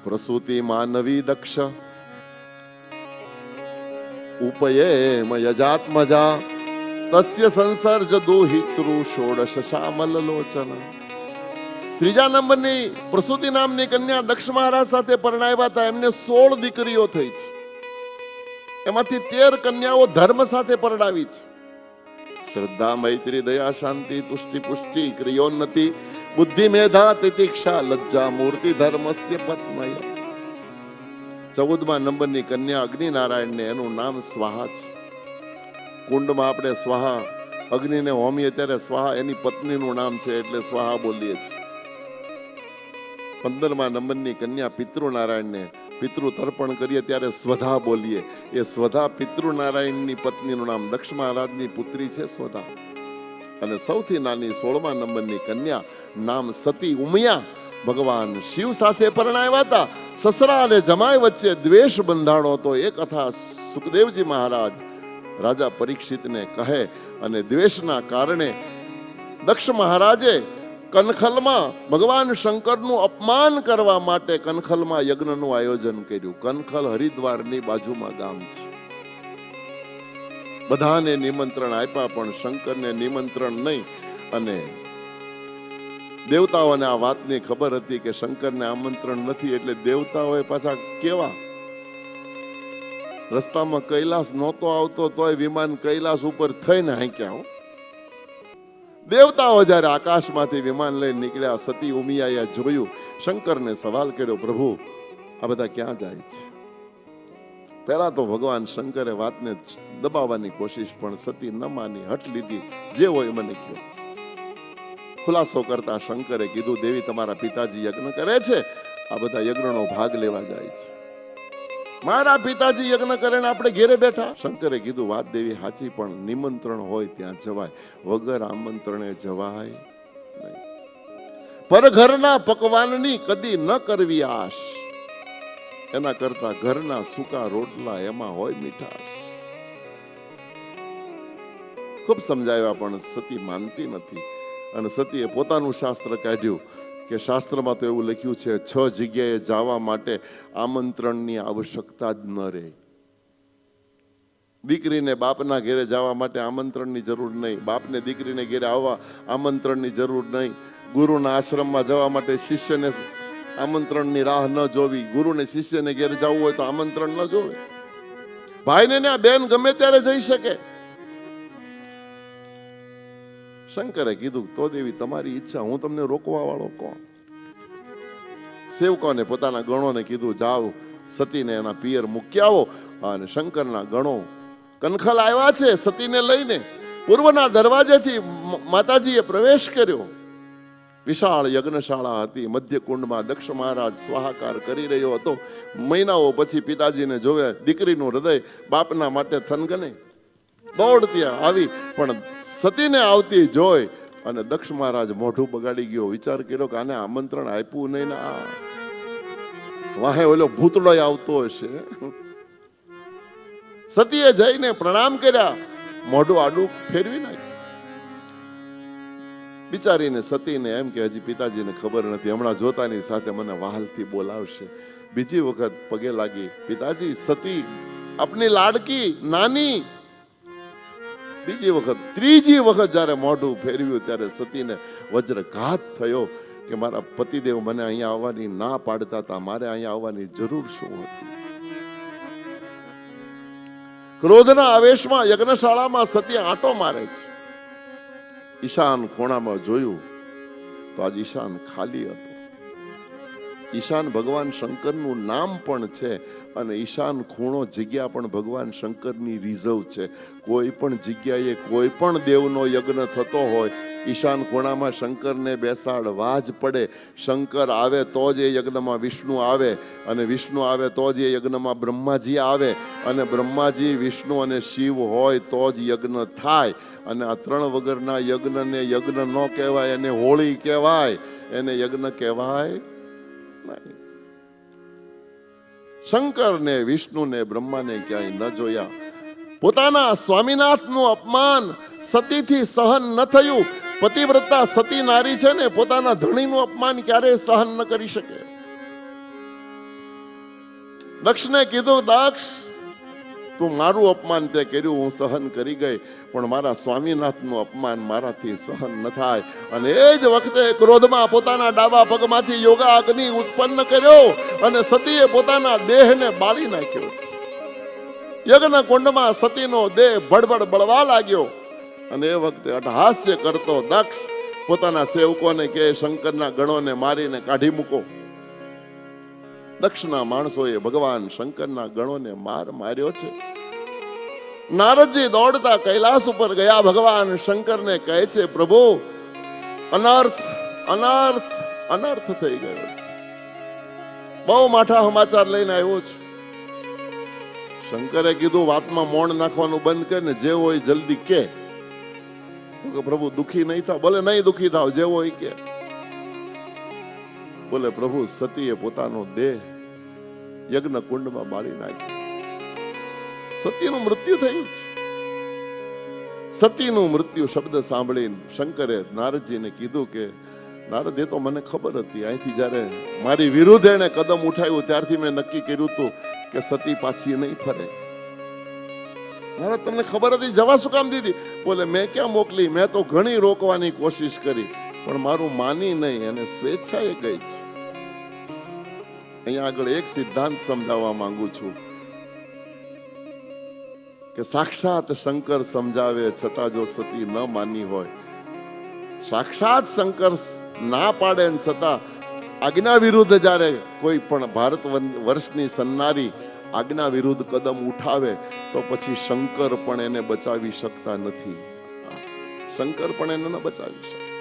પ્રસૂતિ માનવી દક્ષ ઉપયેમ યજાત્મજા તસ્ય સંસર્જ દુહિતૃ ષોડશ શ્યામલ લોચન. ત્રીજા નંબરની પ્રસૂતિ નામની કન્યા દક્ષ મહારાજ સાથે પરણાવ્યા હતા. એમને 16 દીકરીઓ થઈ છે. એમાંથી 13 કન્યાઓ ધર્મ સાથે પરણાવી છે. શ્રદ્ધા મૈત્રી દયા શાંતિ તુષ્ટિ પુષ્ટિ ક્રિયોન્નતિ બુદ્ધિ મેધા તિતિક્ષા લજ્જા મૂર્તિ ધર્મસ્ય પત્નય. 14મા નંબરની કન્યા અગ્નિ નારાયણ ને એનું નામ સ્વાહા છે. કુંડમાં આપણે સ્વાહા અગ્નિને હોમીએ ત્યારે સ્વાહા એની પત્નીનું નામ છે એટલે સ્વાહા બોલીએ છીએ. 15મા નંબરની કન્યા પિતૃનારાયણ ને પિતૃ તર્પણ કરીએ ત્યારે સ્વધા બોલીએ. એ સ્વધા પિતૃનારાયણની પત્નીનું નામ દક્ષ મહારાજની પુત્રી છે સ્વધા. અને સૌથી નાની 16મા નંબરની કન્યા નામ સતી ઉમિયા ભગવાન શિવ સાથે પરણાવ્યા હતા. સસરા અને જમાઈ વચ્ચે દ્વેષ બંધાણો હતો. એ કથા સુખદેવજી મહારાજ રાજા પરીક્ષિતને કહે અને દ્વેષના કારણે દક્ષ મહારાજે કનખલમાં ભગવાન શંકરનું અપમાન કરવા માટે કનખલમાં યજ્ઞનું આયોજન કર્યું. કનખલ હરિદ્વારની બાજુમાં ગામ છે. બધાને નિમંત્રણ આપ્યા પણ શંકરને નિમંત્રણ નહીં. અને દેવતાઓને આ વાતની ખબર હતી કે શંકરને આમંત્રણ નથી એટલે દેવતાઓએ પાછા કેવા રસ્તામાં કૈલાસ નહોતો આવતો તોય વિમાન કૈલાસ ઉપર થઈને હાંક્યા. દેવતાઓ જયારે આકાશમાંથી વિમાન લઈને નીકળ્યા સતી ઉમિયાએ જોયું. શંકરને સવાલ કર્યો, પ્રભુ આ બધા ક્યાં જાય છે? પહેલા તો ભગવાન શંકરે વાતને દબાવવાની કોશિશ પણ સતી ન માની, હઠ લીધી. જે હોય મને કહો. ખુલાસો કરતા શંકરે કીધું, દેવી તમારા પિતાજી યજ્ઞ કરે છે, આ બધા યજ્ઞનો ભાગ લેવા જાય છે. મારા પિતાજી યજ્ઞ કરે ને આપણે ઘેરે બેઠા. શંકરે કીધું, વાત દેવી સાચી પણ નિમંત્રણ હોય ત્યાં જવાય, વગર આમંત્રણે જવાય નહીં. પરઘરના પકવાનની કદી ન કરવી આશ, એના કરતા ઘરના સૂકા રોટલા એમાં હોય મીઠાશ. ખૂબ સમજાવ્યા પણ સતી માનતી નથી. અને સતીએ પોતાનું શાસ્ત્ર કાઢ્યું કે શાસ્ત્રમાં તો એવું લખ્યું છે 6 જગ્યાએ જવા માટે આમંત્રણની આવશ્યકતા જ ન રહે. દીકરીને બાપના ઘેરે જવા માટે આમંત્રણની જરૂર નહીં, બાપને દીકરીને ઘેરે આવવા આમંત્રણની જરૂર નહીં, ગુરુના આશ્રમમાં જવા માટે શિષ્યને આમંત્રણની રાહ ન જોવી, ગુરુને શિષ્યને ઘેરે જવું હોય તો આમંત્રણ ન જોવે. ભાઈને ને આ બેન ગમે ત્યારે જઈ શકે. શંકરે કીધું, તો દેવી તમારી ઈચ્છા, હું તમને રોકવા વાળો કોણ? સેવકોને પોતાના ગણોને કીધું, જાઓ સતીને એના પિયર મૂકી આવો. અને શંકરના ગણો કનખલ આવ્યા છે સતીને લઈને. પૂર્વના દરવાજેથી માતાજીએ પ્રવેશ કર્યો. વિશાળ યજ્ઞશાળા હતી. મધ્ય કુંડમાં દક્ષ મહારાજ સ્વાહાકાર કરી રહ્યો હતો. મહિનાઓ પછી પિતાજીને જોવે, દીકરીનું હૃદય બાપના માટે થનગને. દોડતી આવી પણ સતીને આવતી જોઈ અને દક્ષ મહારાજ મોઢું બગાડી ગયો. વિચાર કર્યો કે આને આમંત્રણ આપ્યું નહીં ને આ વાહે ઓલો ભૂતળો આવતો હશે. સતીએ જઈને પ્રણામ કર્યા, મોઢું આડું ફેરવી નાખ્યું. બિચારીને સતીને એમ કે હજી પિતાજીને ખબર નથી, હમણાં જોતાની સાથે મને વહાલથી બોલાવશે. બીજી વખત પગે લાગી, પિતાજી સતી આપની લાડકી નાની. બીજી વખત, ત્રીજી વખત જયારે મોઢું ફેરવ્યું ત્યારે સતીને વજ્રઘાત થયો કે મારા પતિદેવ મને અહીંયા આવવાની ના પાડતા હતા, મારે અહીંયા આવવાની જરૂર શું હતી? ક્રોધના આવેશમાં યજ્ઞશાળામાં સતી આંટો મારે છે. ઈશાન ખૂણામાં જોયું તો આજ ઈશાન ખાલી હતો. ઈશાન ભગવાન શંકરનું નામ પણ છે અને ઈશાન ખૂણો જગ્યા પણ ભગવાન શંકરની રિઝર્વ છે. કોઈ પણ જગ્યાએ કોઈ પણ દેવનો યજ્ઞ થતો હોય, ઈશાન ખૂણામાં શંકરને બેસાડવા જ પડે. શંકર આવે તો જ એ યજ્ઞમાં વિષ્ણુ આવે, અને વિષ્ણુ આવે તો જ એ યજ્ઞમાં બ્રહ્માજી આવે, અને બ્રહ્માજી વિષ્ણુ અને શિવ હોય તો જ યજ્ઞ થાય. અને આ 3 વગરના યજ્ઞને યજ્ઞ ન કહેવાય, એને હોળી કહેવાય, એને યજ્ઞ કહેવાય નહીં. શંકરને વિષ્ણુને બ્રહ્માને ક્યાંય ન જોયા. પોતાના સ્વામીનાથનું અપમાન સતીથી સહન ન થયું. પતિવ્રતા સતી નારી છે ને, પોતાના ધણીનું અપમાન ક્યારેય સહન ન કરી શકે. દક્ષને કીધું, દક્ષ તું મારું અપમાન તે કર્યું, હું સહન કરી ગઈ, પણ મારા સ્વામીનાથનું અપમાન મારાથી સહન ન થાય. અને એ જ વખતે ક્રોધમાં પોતાના ડાબા પગમાંથી યોગા અગ્નિ ઉત્પન્ન કર્યો અને સતીએ પોતાના દેહને બાળી નાખ્યો. યજ્ઞ કુંડમાં સતીનો દેહ ભડભડ બળવા લાગ્યો. અને એ વખતે અટહાસ્ય કરતો દક્ષ પોતાના સેવકોને કે શંકરના ગણોને મારીને કાઢી મૂકો. દક્ષના માણસોએ ભગવાન શંકરના ગણોને માર્યો છે. નારદજી દોડતા કૈલાસ ઉપર ગયા. ભગવાન શંકરને કહે છે, પ્રભુ અનર્થ અનર્થ અનર્થ થઈ ગયો છે, બહુ માઠા સમાચાર લઈને આવ્યો છું. શંકરે કીધું, વાતમાં મોણ નાખવાનું બંધ કર ને જે હોય જલ્દી કે. તો પ્રભુ દુખી નહીં થાવ. બોલે નહીં દુખી થાવ, જે હોય કે. બોલે પ્રભુ સતીએ પોતાનો દેહ યજ્ઞ કુંડમાં બાળી નાખ્યો. સતીનું મૃત્યુ થયું છે. સતીનું મૃત્યુ શબ્દ સાંભળી શંકરે નારદજીને કીધું કે નારદ, એ તો મને ખબર હતી. અહીંથી જયારે મારી વિરુદ્ધ એને કદમ ઉઠાવ્યું ત્યારથી મેં નક્કી કર્યું હતું કે સતી પાછી નહીં ફરે. નારદ, તમને ખબર હતી, જવા શું કામ દીધી? બોલે મેં ક્યાં મોકલી, મેં તો ઘણી રોકવાની કોશિશ કરી, પણ મારું માની નહીં અને સ્વેચ્છાએ ગઈ છે. અહીંયા આગળ એક સિદ્ધાંત સમજાવવા માંગુ છું કે સાક્ષાત શંકર સમજાવે છતાં જો સતી ન માની હોય, સાક્ષાત શંકર ના પાડે છતાં આજ્ઞા વિરુદ્ધ જ્યારે કોઈ પણ ભારત વર્ષની સન્નારી આજ્ઞા વિરુદ્ધ કદમ ઉઠાવે તો પછી શંકર પણ એને બચાવી શકતા નથી. શંકર પણ એને ન બચાવી શકે.